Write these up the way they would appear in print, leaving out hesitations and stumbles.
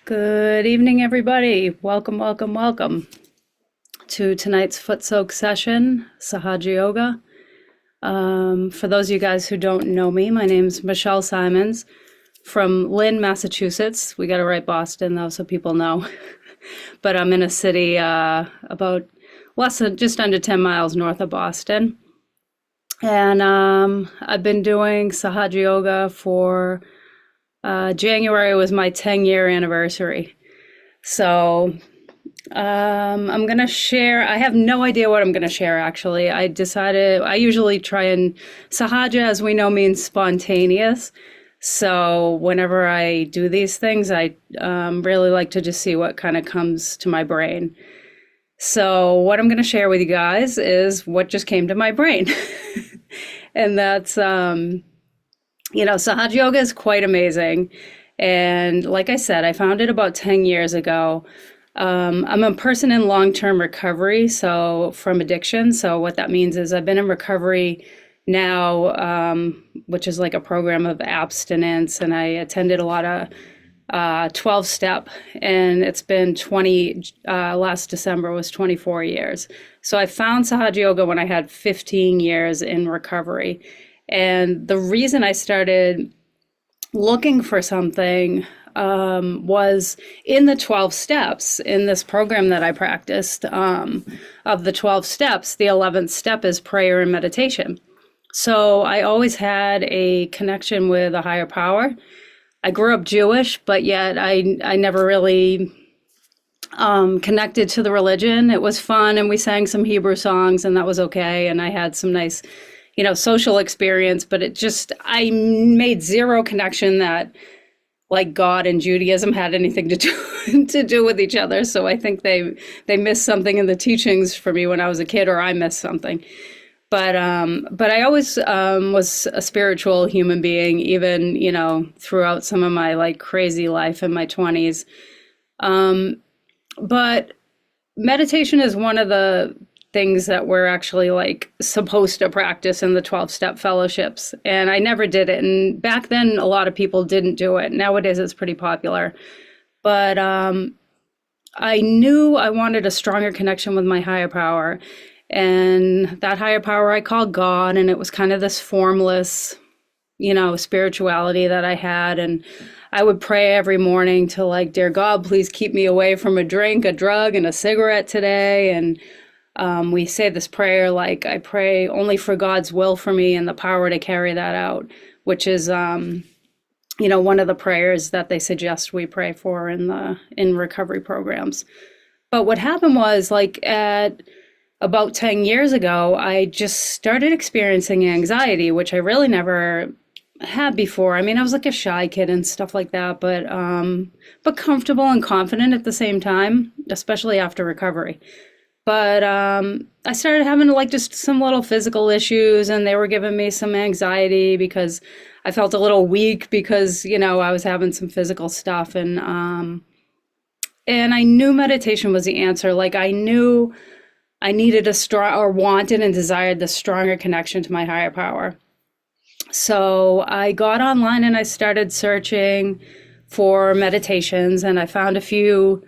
Good evening, everybody. Welcome, welcome, welcome to tonight's Footsoak session, Sahaja Yoga. For those of you guys who don't know me, my name's Michelle Simons from Lynn, Massachusetts. We got to write Boston, though, so people know. But I'm in a city about just under 10 miles north of Boston. And I've been doing Sahaja Yoga for January was my 10-year anniversary. So I'm going to share. I have no idea what I'm going to share, actually. I usually try and, Sahaja, as we know, means spontaneous. So whenever I do these things, I really like to just see what kind of comes to my brain. So what I'm going to share with you guys is what just came to my brain. And that's, Sahaja Yoga is quite amazing. And like I said, I found it about 10 years ago. I'm a person in long-term recovery, so from addiction. So what that means is I've been in recovery now, which is like a program of abstinence, and I attended a lot of 12-step, and it's been last December was 24 years. So I found Sahaja Yoga when I had 15 years in recovery. And the reason I started looking for something was in the 12 steps in this program that I practiced. Of the 12 steps, the 11th step is prayer and meditation. So I always had a connection with a higher power. I grew up Jewish, but yet I never really connected to the religion. It was fun, and we sang some Hebrew songs, and that was okay. And I had some nice, social experience, but I made zero connection that like God and Judaism had anything to do with each other. So I think they missed something in the teachings for me when I was a kid, or I missed something. But I always was a spiritual human being, even, throughout some of my like crazy life in my 20s. But meditation is one of the things that we're actually like supposed to practice in the 12-step fellowships. And I never did it. And back then, a lot of people didn't do it. Nowadays, it's pretty popular. But I knew I wanted a stronger connection with my higher power. And that higher power I called God, and it was kind of this formless, spirituality that I had. And I would pray every morning to like, dear God, please keep me away from a drink, a drug, and a cigarette today. And we say this prayer, like, I pray only for God's will for me and the power to carry that out, which is, one of the prayers that they suggest we pray for in recovery programs. But what happened was, like, at about 10 years ago, I just started experiencing anxiety, which I really never had before. I mean, I was like a shy kid and stuff like that, but comfortable and confident at the same time, especially after recovery. But I started having like just some little physical issues, and they were giving me some anxiety because I felt a little weak because, I was having some physical stuff. And I knew meditation was the answer. Like I knew I needed wanted and desired the stronger connection to my higher power. So I got online and I started searching for meditations, and I found a few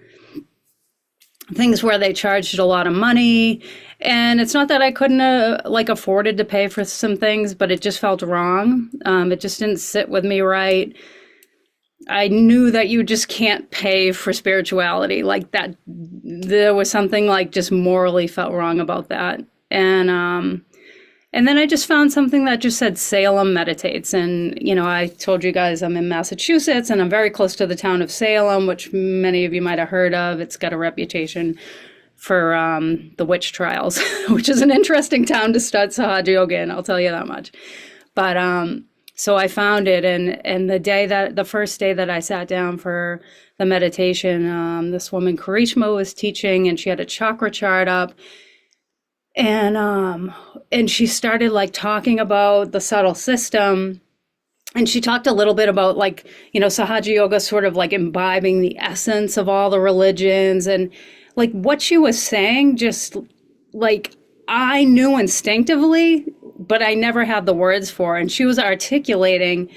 things where they charged a lot of money. And it's not that I couldn't afforded to pay for some things, but it just felt wrong. It just didn't sit with me right. I knew that you just can't pay for spirituality like that. There was something like just morally felt wrong about that. And then I just found something that just said Salem meditates. And, I told you guys I'm in Massachusetts, and I'm very close to the town of Salem, which many of you might have heard of. It's got a reputation for the witch trials, which is an interesting town to start Sahaja Yoga in, I'll tell you that much. But so I found it, and the first day that I sat down for the meditation, this woman, Karishma, was teaching, and she had a chakra chart up. And she started like talking about the subtle system. And she talked a little bit about like, Sahaja Yoga sort of like imbibing the essence of all the religions. And like what she was saying, just like I knew instinctively, but I never had the words for. And she was articulating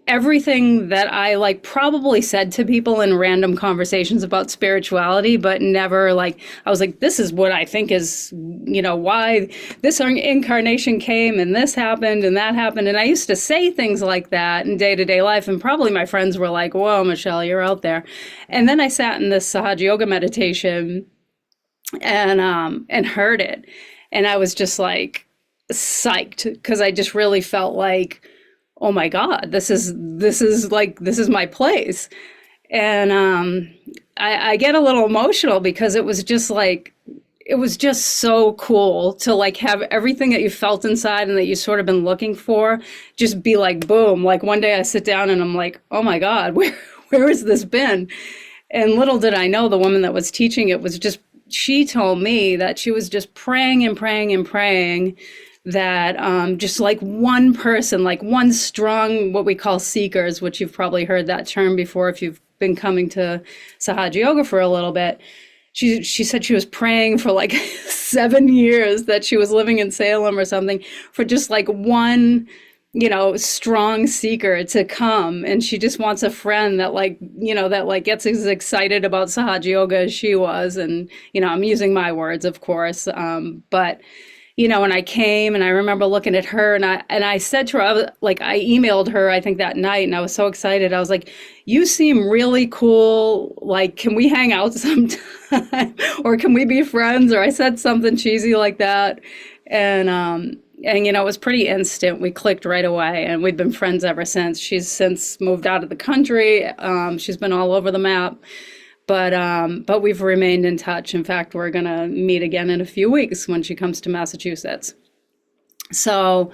everything that I like probably said to people in random conversations about spirituality, but never like, I was like, this is what I think is, why this incarnation came and this happened and that happened. And I used to say things like that in day to day life. And probably my friends were like, whoa, Michelle, you're out there. And then I sat in this Sahaja Yoga meditation and heard it. And I was just like psyched because I just really felt like, oh my God, this is my place. And I get a little emotional because it was just like, it was just so cool to like have everything that you felt inside and that you sort of been looking for just be like, boom. Like one day I sit down and I'm like, oh my God, where has this been? And little did I know the woman that was teaching it was just, she told me that she was just praying and praying and praying that just like one person, like one strong, what we call seekers, which you've probably heard that term before if you've been coming to Sahaja Yoga for a little bit. She said she was praying for like 7 years that she was living in Salem or something for just like one, strong seeker to come. And she just wants a friend that like, that like gets as excited about Sahaja Yoga as she was. And, I'm using my words, of course. But and I came and I remember looking at her and I said to her, I emailed her, I think that night, and I was so excited. I was like, you seem really cool. Like, can we hang out sometime or can we be friends? Or I said something cheesy like that. And it was pretty instant. We clicked right away and we've been friends ever since. She's since moved out of the country. She's been all over the map. But we've remained in touch. In fact, we're going to meet again in a few weeks when she comes to Massachusetts. So,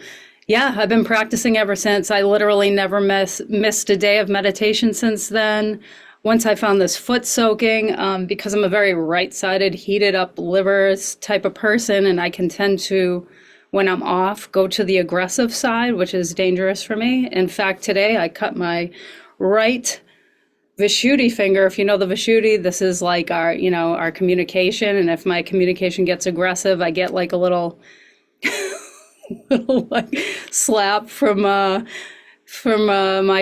yeah, I've been practicing ever since. I literally never missed a day of meditation since then. Once I found this foot soaking, because I'm a very right-sided, heated up livers type of person, and I can tend to, when I'm off, go to the aggressive side, which is dangerous for me. In fact, today I cut my right Vishuddhi finger. If you know the Vishuddhi, this is like our communication. And if my communication gets aggressive, I get like a little, little like slap from my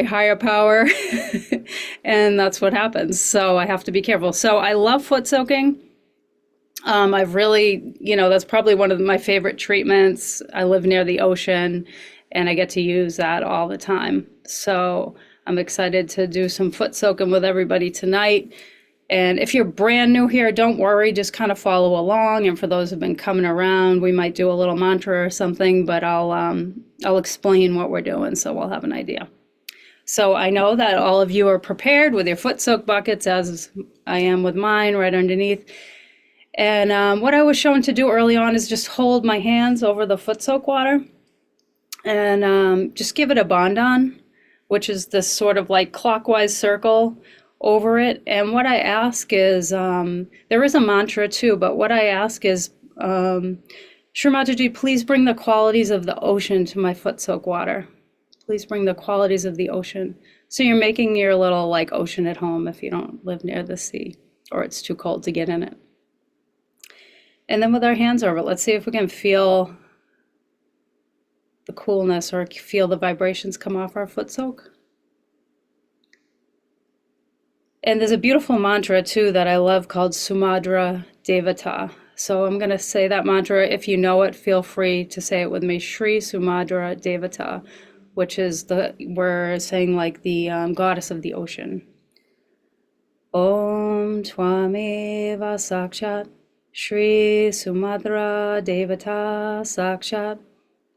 higher power. And that's what happens. So I have to be careful. So I love foot soaking. I've really, that's probably one of my favorite treatments. I live near the ocean and I get to use that all the time. So I'm excited to do some foot soaking with everybody tonight. And if you're brand new here, don't worry, just kind of follow along. And for those who've been coming around, we might do a little mantra or something, but I'll explain what we're doing so we'll have an idea. So I know that all of you are prepared with your foot soak buckets, as I am with mine right underneath. And what I was shown to do early on is just hold my hands over the foot soak water and just give it a bandhan, which is this sort of like clockwise circle over it. And what I ask is, there is a mantra too, but what I ask is, Shri Mataji, please bring the qualities of the ocean to my foot soak water. Please bring the qualities of the ocean. So you're making your little like ocean at home if you don't live near the sea or it's too cold to get in it. And then with our hands over it, let's see if we can feel the coolness or feel the vibrations come off our foot soak. And there's a beautiful mantra too that I love called Sumadra Devata. So I'm going to say that mantra. If you know it, feel free to say it with me. Shri Sumadra Devata, which is we're saying like the goddess of the ocean. Om Twameva Sakshat Shri Sumadra Devata Sakshat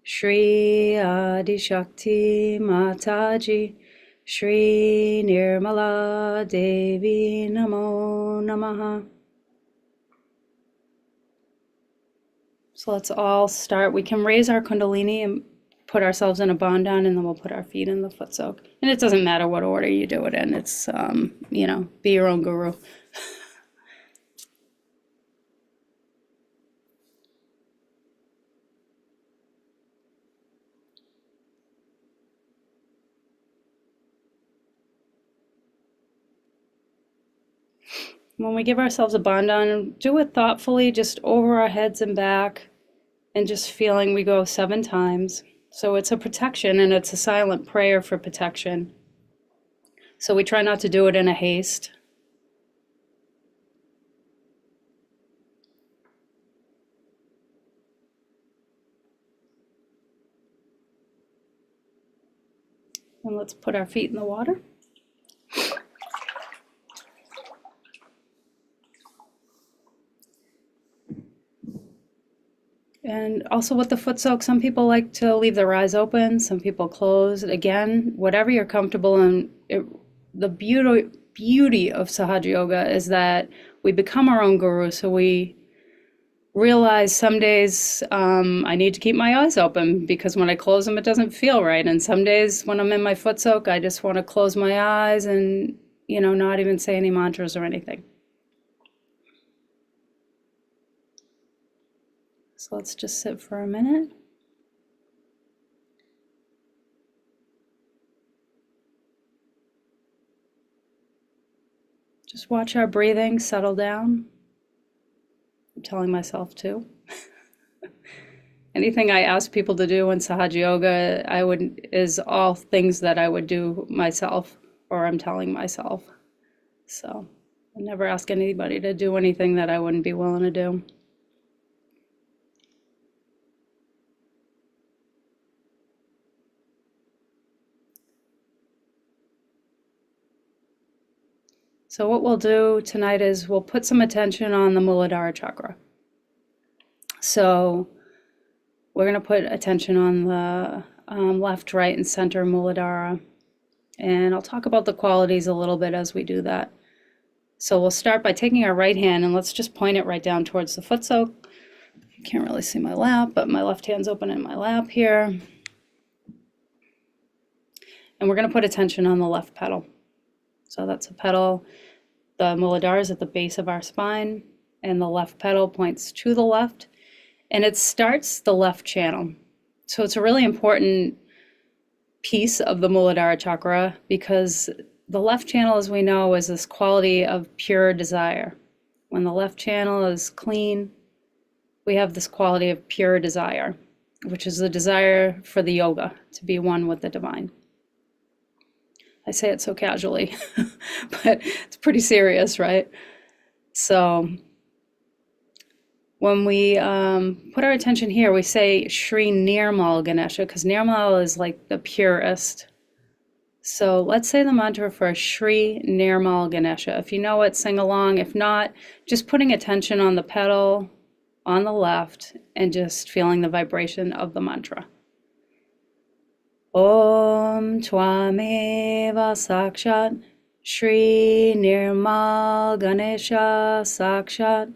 Shri Adi Shakti Mataji Shri Nirmala Devi Namo Namaha. So let's all start. We can raise our Kundalini and put ourselves in a bandhan, and then we'll put our feet in the foot soak. And it doesn't matter what order you do it in. It's, be your own guru. When we give ourselves a bandhan, do it thoughtfully, just over our heads and back, and just feeling we go 7 times. So it's a protection, and it's a silent prayer for protection. So we try not to do it in a haste. And let's put our feet in the water. And also with the Footsoak, some people like to leave their eyes open, some people closed. Again, whatever you're comfortable in. The beauty of Sahaja Yoga is that we become our own guru. So we realize some days I need to keep my eyes open because when I close them, it doesn't feel right. And some days when I'm in my Footsoak, I just want to close my eyes and, not even say any mantras or anything. So let's just sit for a minute. Just watch our breathing settle down. I'm telling myself too. Anything I ask people to do in Sahaja Yoga, is all things that I would do myself, or I'm telling myself. So I never ask anybody to do anything that I wouldn't be willing to do. So what we'll do tonight is we'll put some attention on the Muladhara chakra. So we're going to put attention on the left, right, and center Muladhara. And I'll talk about the qualities a little bit as we do that. So we'll start by taking our right hand and let's just point it right down towards the Footsoak. You can't really see my lap, but my left hand's open in my lap here. And we're going to put attention on the left pedal. So that's a pedal. The Muladhara is at the base of our spine, and the left pedal points to the left, and it starts the left channel. So it's a really important piece of the Muladhara chakra because the left channel, as we know, is this quality of pure desire. When the left channel is clean, we have this quality of pure desire, which is the desire for the yoga, to be one with the divine. I say it so casually, but it's pretty serious, right? So when we put our attention here, we say Shri Nirmal Ganesha, because Nirmal is like the purest. So let's say the mantra for Shri Nirmal Ganesha. If you know it, sing along. If not, just putting attention on the pedal on the left and just feeling the vibration of the mantra. Om Twameva Sakshat Shri Nirmal Ganesha Sakshat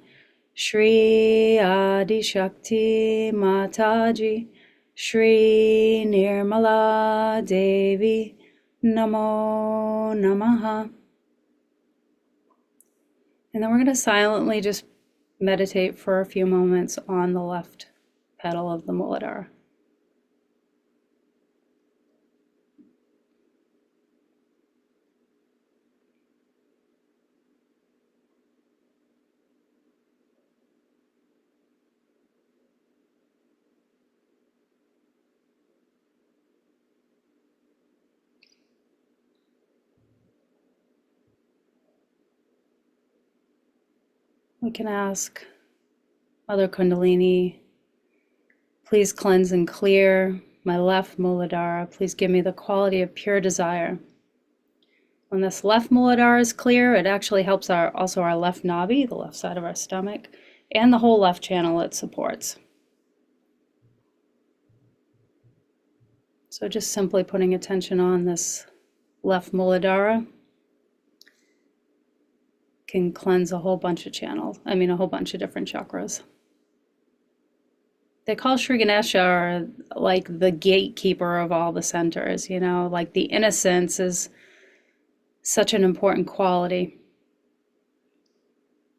Shri Adi Shakti Mataji Shri Nirmala Devi Namo Namaha. And then we're going to silently just meditate for a few moments on the left pedal of the Muladhara. We can ask Mother Kundalini, please cleanse and clear my left Muladhara. Please give me the quality of pure desire. When this left Muladhara is clear, it actually helps also our left navi, the left side of our stomach, and the whole left channel it supports. So just simply putting attention on this left Muladhara can cleanse a whole bunch of a whole bunch of different chakras. They call Shri Ganesha like the gatekeeper of all the centers, like the innocence is such an important quality.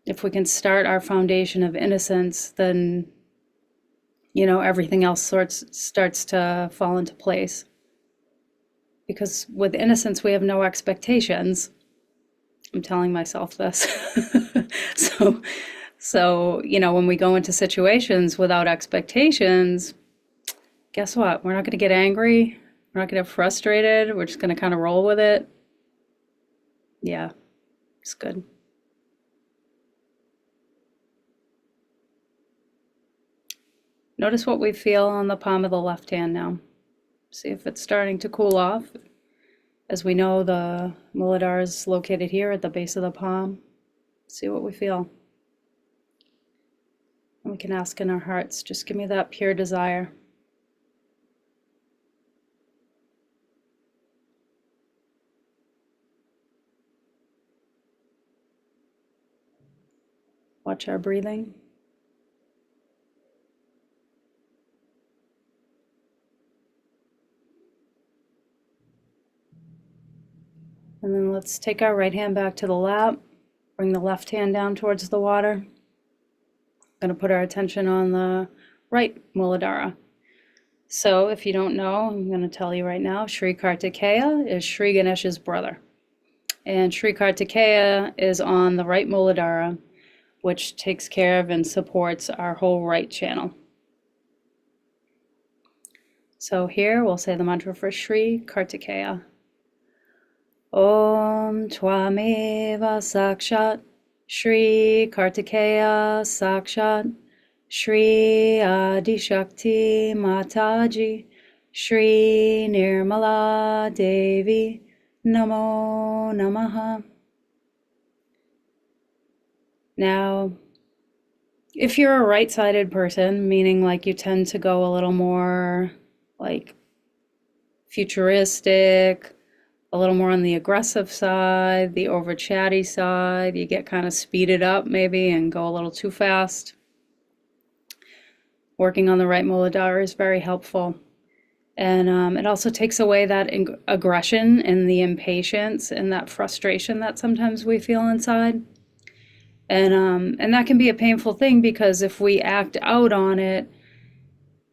If we can start our foundation of innocence, then, everything else starts to fall into place. Because with innocence, we have no expectations. I'm telling myself this. So, when we go into situations without expectations, guess what? We're not going to get angry. We're not going to get frustrated. We're just going to kind of roll with it. Yeah, it's good. Notice what we feel on the palm of the left hand now. See if it's starting to cool off. As we know, the Muladhara is located here at the base of the palm. See what we feel. And we can ask in our hearts, just give me that pure desire. Watch our breathing. And then let's take our right hand back to the lap. Bring the left hand down towards the water. Going to put our attention on the right Muladhara. So if you don't know, I'm going to tell you right now, Sri Kartikeya is Sri Ganesh's brother. And Sri Kartikeya is on the right Muladhara, which takes care of and supports our whole right channel. So here we'll say the mantra for Sri Kartikeya. Om Twameva Sakshat Shri Kartikeya Sakshat Shri Adishakti Mataji Shri Nirmala Devi Namo Namaha. Now, if you're a right-sided person, meaning like you tend to go a little more like futuristic, a little more on the aggressive side, the over chatty side, you get kind of speeded up maybe and go a little too fast. Working on the right Muladhara is very helpful. And it also takes away that aggression and the impatience and that frustration that sometimes we feel inside. And that can be a painful thing because if we act out on it,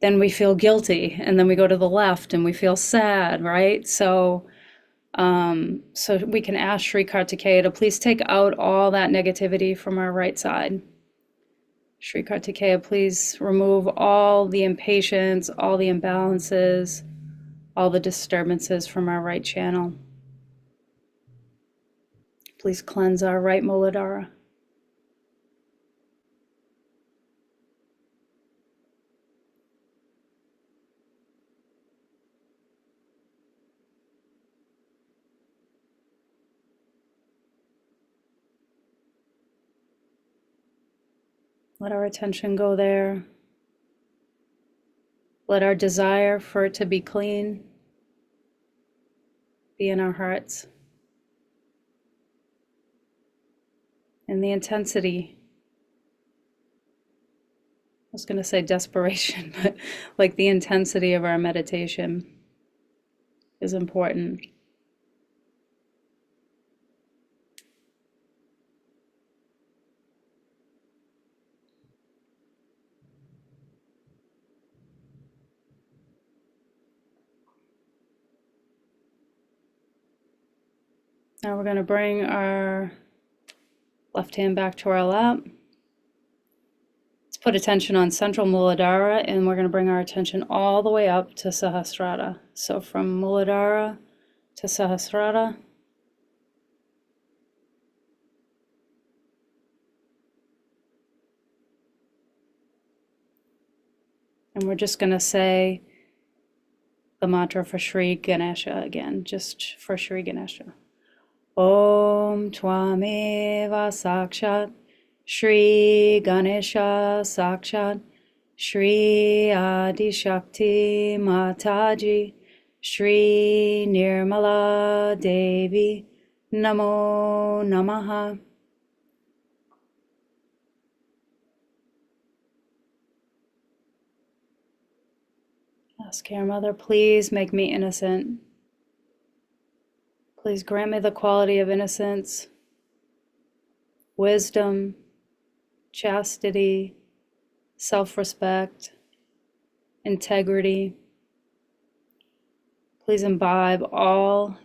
then we feel guilty and then we go to the left and we feel sad, right? So we can ask Sri Kartikeya to please take out all that negativity from our right side. Sri Kartikeya, please remove all the impatience, all the imbalances, all the disturbances from our right channel. Please cleanse our right Muladhara. Let our attention go there. Let our desire for it to be clean be in our hearts. And the intensity, I was going to say desperation, but like the intensity of our meditation is important. Now we're going to bring our left hand back to our lap. Let's put attention on central Muladhara, and we're going to bring our attention all the way up to Sahasrara. So from Muladhara to Sahasrara. And we're just going to say the mantra for Sri Ganesha again, just for Sri Ganesha. Om Twameva Sakshat Shri Ganesha Sakshat Shri Adishakti Mataji Shri Nirmala Devi Namo Namaha. Ask our Mother, please make me innocent. Please grant me the quality of innocence, wisdom, chastity, self-respect, integrity. Please imbibe all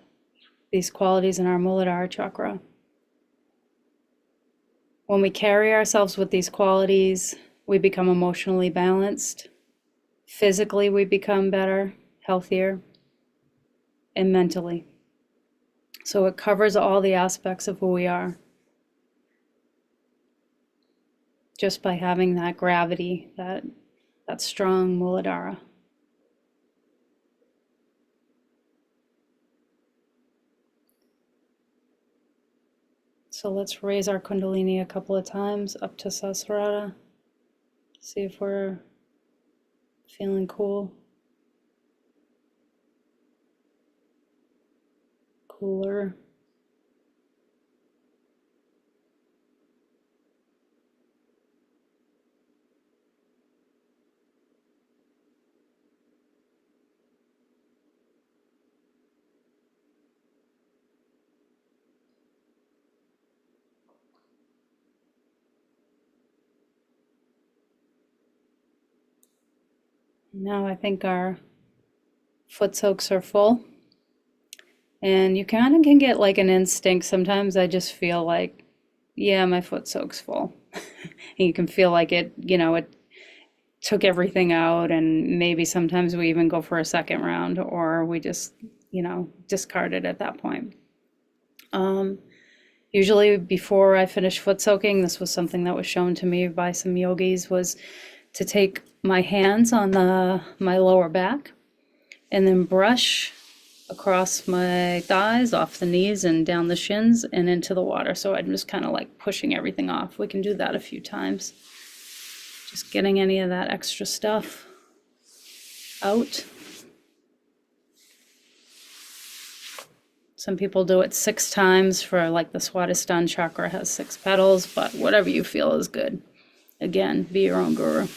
these qualities in our Muladhara chakra. When we carry ourselves with these qualities, we become emotionally balanced. Physically, we become better, healthier, and mentally. So it covers all the aspects of who we are just by having that gravity, that strong Muladhara. So let's raise our Kundalini a couple of times up to Sahasrara. See if we're feeling cool, cooler. Now I think our foot soaks are full. And you kind of can get like an instinct. Sometimes I just feel like, yeah, my foot soak's full. And you can feel like it took everything out. And maybe sometimes we even go for a second round or we just, discard it at that point. Usually before I finish foot soaking, this was something that was shown to me by some yogis, was to take my hands on my lower back and then brush across my thighs, off the knees and down the shins and into the water. So I'm just kind of like pushing everything off. We can do that a few times. Just getting any of that extra stuff out. Some people do it 6 times for like the Swadhisthana chakra has 6 petals, but whatever you feel is good. Again, be your own guru.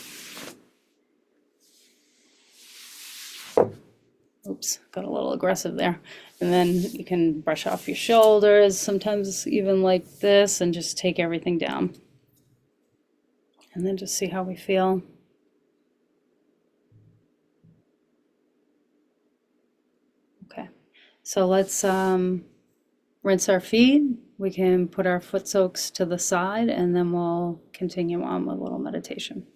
Oops, got a little aggressive there. And then you can brush off your shoulders, sometimes even like this, and just take everything down. And then just see how we feel. Okay, so let's rinse our feet. We can put our foot soaks to the side, and then we'll continue on with a little meditation.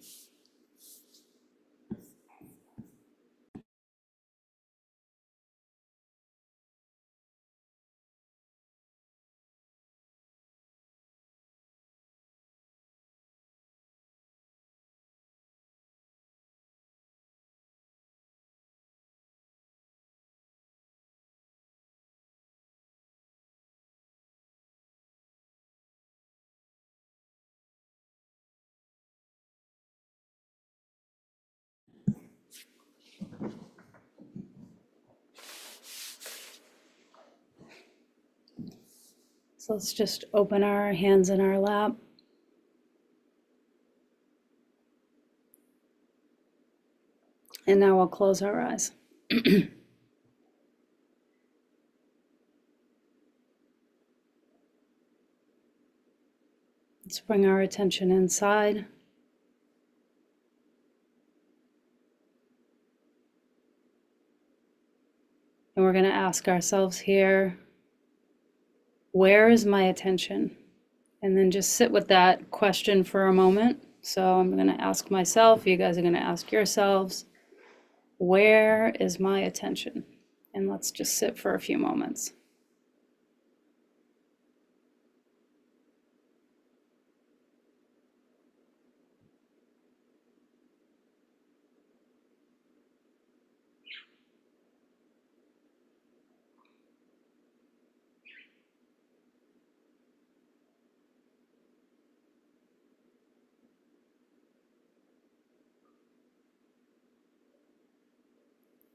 So let's just open our hands in our lap. And now we'll close our eyes. Let's bring our attention inside. And we're going to ask ourselves here, where is my attention? And then just sit with that question for a moment. So I'm going to ask myself, you guys are going to ask yourselves, where is my attention? And let's just sit for a few moments.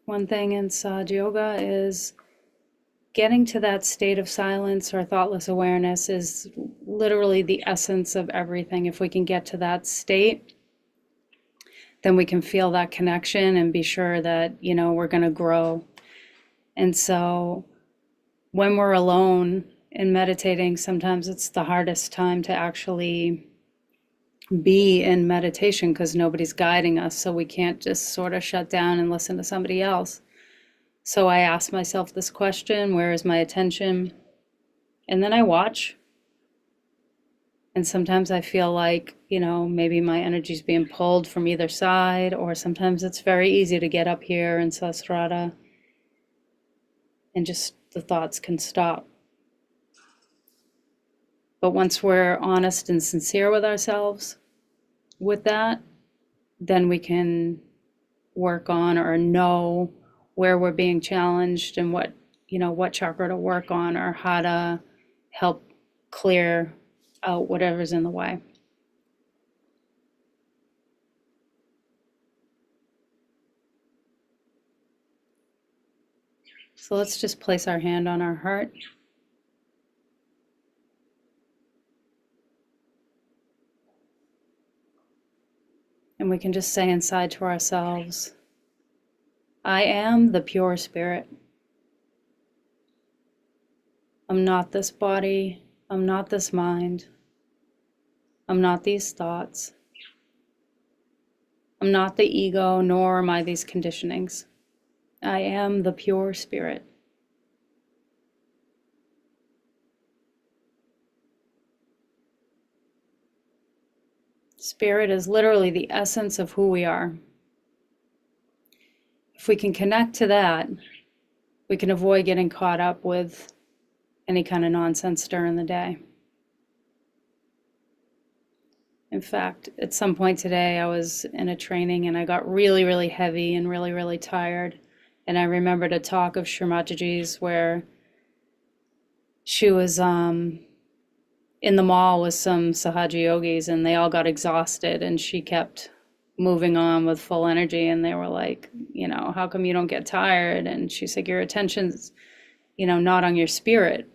One thing in Sahaja Yoga is getting to that state of silence or thoughtless awareness is literally the essence of everything. If we can get to that state, then we can feel that connection and be sure that, we're going to grow. And so when we're alone and meditating, sometimes it's the hardest time to actually be in meditation because nobody's guiding us. So we can't just sort of shut down and listen to somebody else. So I ask myself this question, where is my attention? And then I watch. And sometimes I feel like, maybe my energy's being pulled from either side, or sometimes it's very easy to get up here in Sahasrara and just the thoughts can stop. But once we're honest and sincere with ourselves with that, then we can work on or know where we're being challenged and what chakra to work on or how to help clear out whatever's in the way. So let's just place our hand on our heart. And we can just say inside to ourselves, I am the pure spirit. I'm not this body. I'm not this mind. I'm not these thoughts. I'm not the ego, nor am I these conditionings. I am the pure spirit. Spirit is literally the essence of who we are. If we can connect to that, we can avoid getting caught up with any kind of nonsense during the day. In fact, at some point today, I was in a training and I got really, really heavy and really, really tired. And I remembered a talk of Sharmataji's where she was in the mall with some Sahaja yogis and they all got exhausted and she kept moving on with full energy. And they were like, how come you don't get tired? And she's like, your attention's, not on your spirit.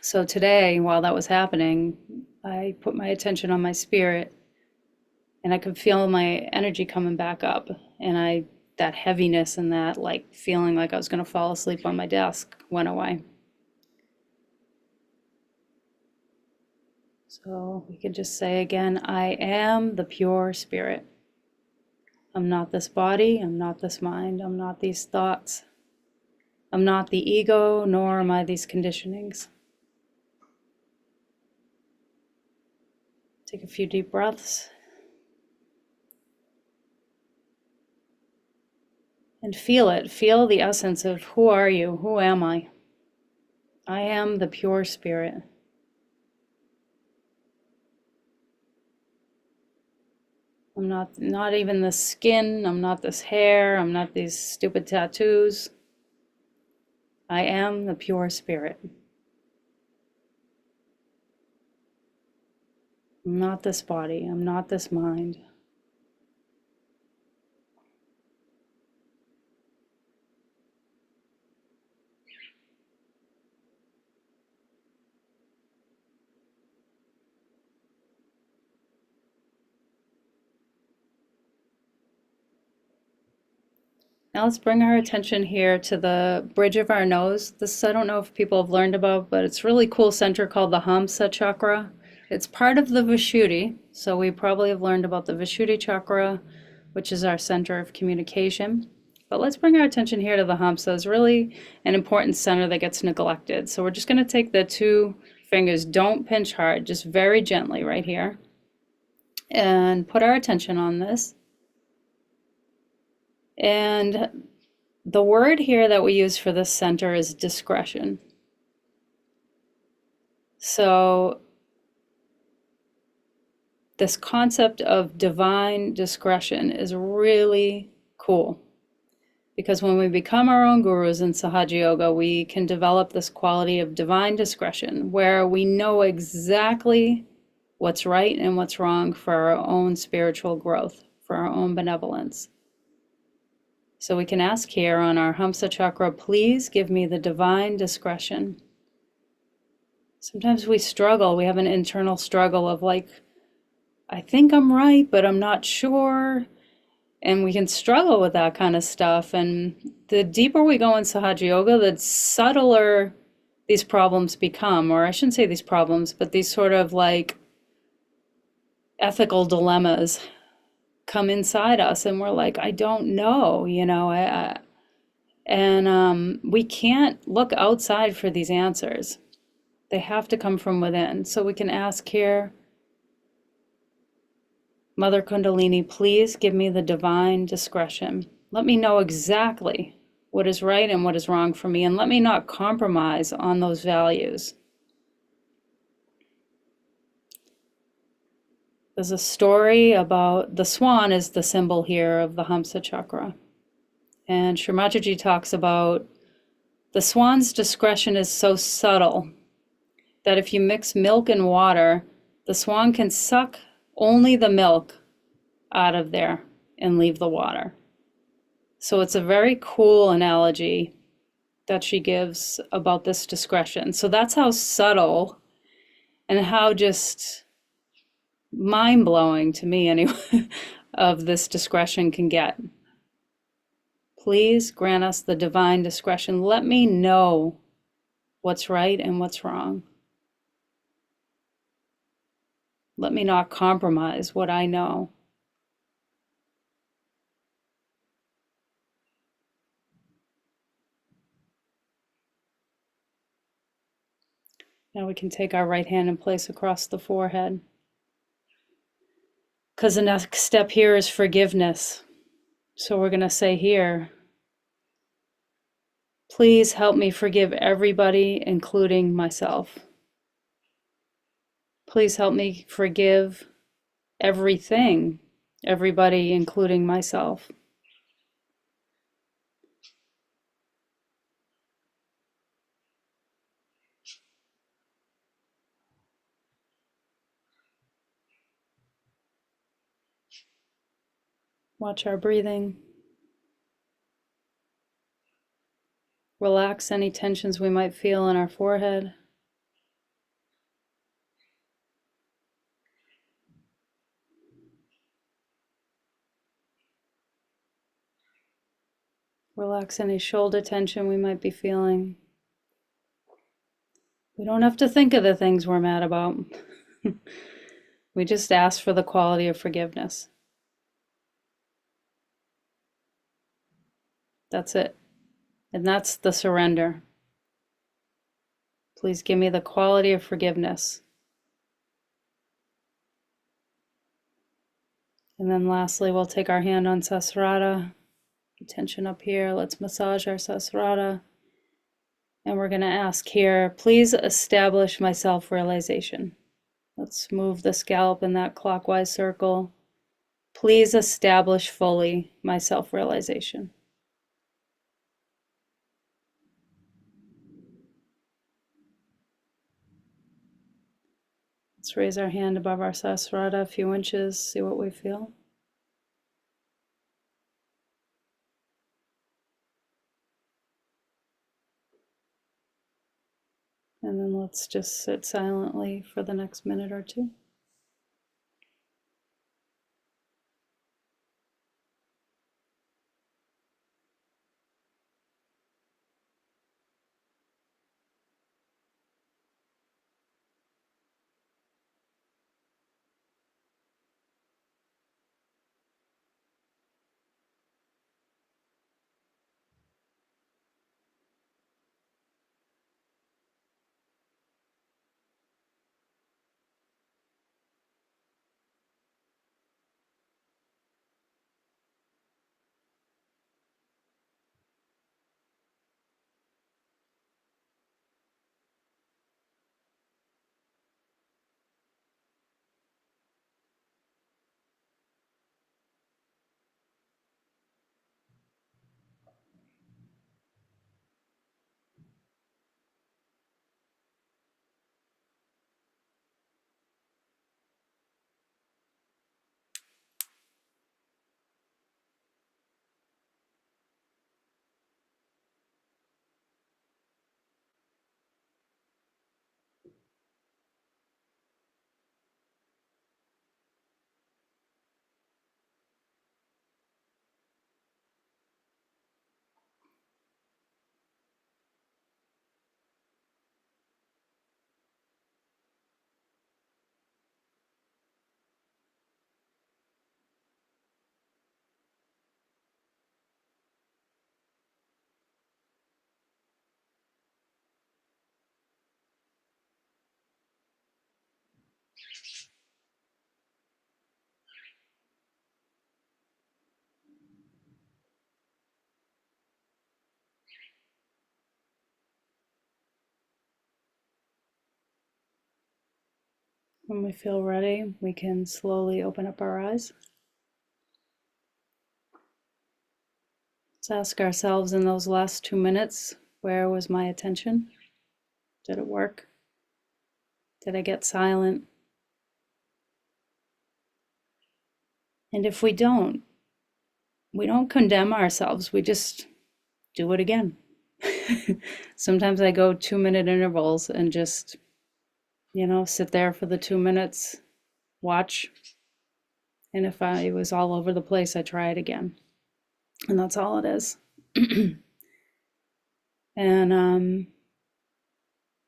So today, while that was happening, I put my attention on my spirit and I could feel my energy coming back up. And that heaviness and that feeling like I was going to fall asleep on my desk went away. So we can just say again, I am the pure spirit. I'm not this body, I'm not this mind, I'm not these thoughts. I'm not the ego, nor am I these conditionings. Take a few deep breaths. And feel it. Feel the essence of who are you? Who am I? I am the pure spirit. I'm not even the skin. I'm not this hair. I'm not these stupid tattoos. I am the pure spirit. I'm not this body. I'm not this mind. Now let's bring our attention here to the bridge of our nose. This, I don't know if people have learned about, but it's a really cool center called the Hamsa chakra. It's part of the Vishuddhi, so we probably have learned about the Vishuddhi chakra, which is our center of communication. But let's bring our attention here to the Hamsa. It's really an important center that gets neglected. So we're just going to take the two fingers, don't pinch hard, just very gently right here, and put our attention on this. And the word here that we use for this center is discretion. So this concept of divine discretion is really cool, because when we become our own gurus in Sahaja Yoga, we can develop this quality of divine discretion where we know exactly what's right and what's wrong for our own spiritual growth, for our own benevolence. So we can ask here on our Hamsa chakra, please give me the divine discretion. Sometimes we struggle, we have an internal struggle of I think I'm right, but I'm not sure. And we can struggle with that kind of stuff. And the deeper we go in Sahaja Yoga, the subtler these problems become, or I shouldn't say these problems, but these sort of ethical dilemmas come inside us and we're like, I don't know, and we can't look outside for these answers. They have to come from within. So we can ask here, Mother Kundalini, please give me the divine discretion. Let me know exactly what is right and what is wrong for me, and let me not compromise on those values. There's a story about the swan is the symbol here of the Hamsa chakra. And Shri talks about the swan's discretion is so subtle that if you mix milk and water, the swan can suck only the milk out of there and leave the water. So it's a very cool analogy that she gives about this discretion. So that's how subtle and how just mind-blowing to me anyway of this discretion can get. Please grant us the divine discretion. Let me know what's right and what's wrong. Let me not compromise what I know. Now we can take our right hand and place across the forehead. Because the next step here is forgiveness. So we're going to say here, please help me forgive everybody, including myself. Please help me forgive everything, everybody, including myself. Watch our breathing. Relax any tensions we might feel in our forehead. Relax any shoulder tension we might be feeling. We don't have to think of the things we're mad about. We just ask for the quality of forgiveness. That's it. And that's the surrender. Please give me the quality of forgiveness. And then lastly, we'll take our hand on Sahasrara. Tension up here. Let's massage our Sahasrara. And we're going to ask here, please establish my self-realization. Let's move the scalp in that clockwise circle. Please establish fully my self-realization. Let's raise our hand above our Sahasrara a few inches, see what we feel. And then let's just sit silently for the next minute or two. When we feel ready, we can slowly open up our eyes. Let's ask ourselves in those last 2 minutes, where was my attention? Did it work? Did I get silent? And if we don't condemn ourselves, we just do it again. Sometimes I go 2-minute intervals and just, sit there for the 2 minutes, watch. And if I was all over the place, I try it again. And that's all it is. And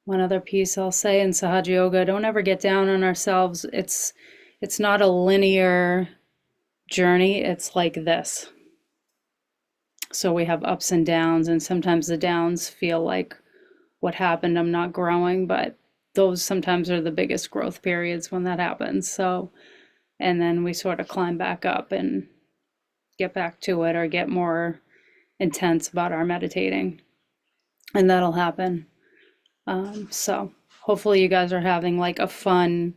one other piece I'll say in Sahaja Yoga, don't ever get down on ourselves. It's not a linear journey. It's like this. So we have ups and downs, and sometimes the downs feel like, what happened? I'm not growing, but those sometimes are the biggest growth periods when that happens. So, and then we sort of climb back up and get back to it, or get more intense about our meditating, and that'll happen. So hopefully you guys are having like a fun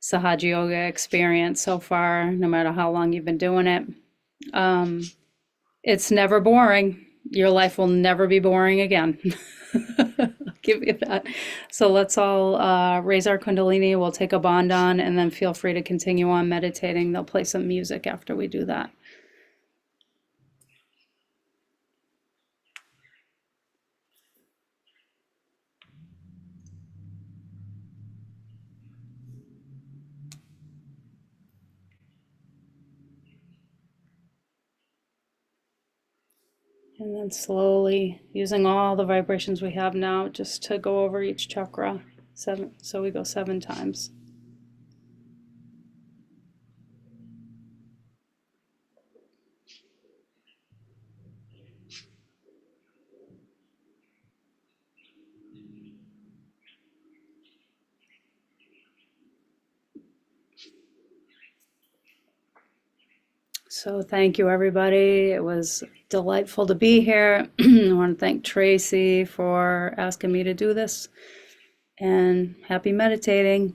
Sahaja Yoga experience so far, no matter how long you've been doing it. It's never boring. Your life will never be boring again. I'll give you that. So let's all raise our Kundalini. We'll take a bandhan, and then feel free to continue on meditating. They'll play some music after we do that. And then slowly, using all the vibrations we have now, just to go over each chakra. 7. So we go 7 times. So thank you, everybody. It was delightful to be here. I want to thank Tracy for asking me to do this, and happy meditating.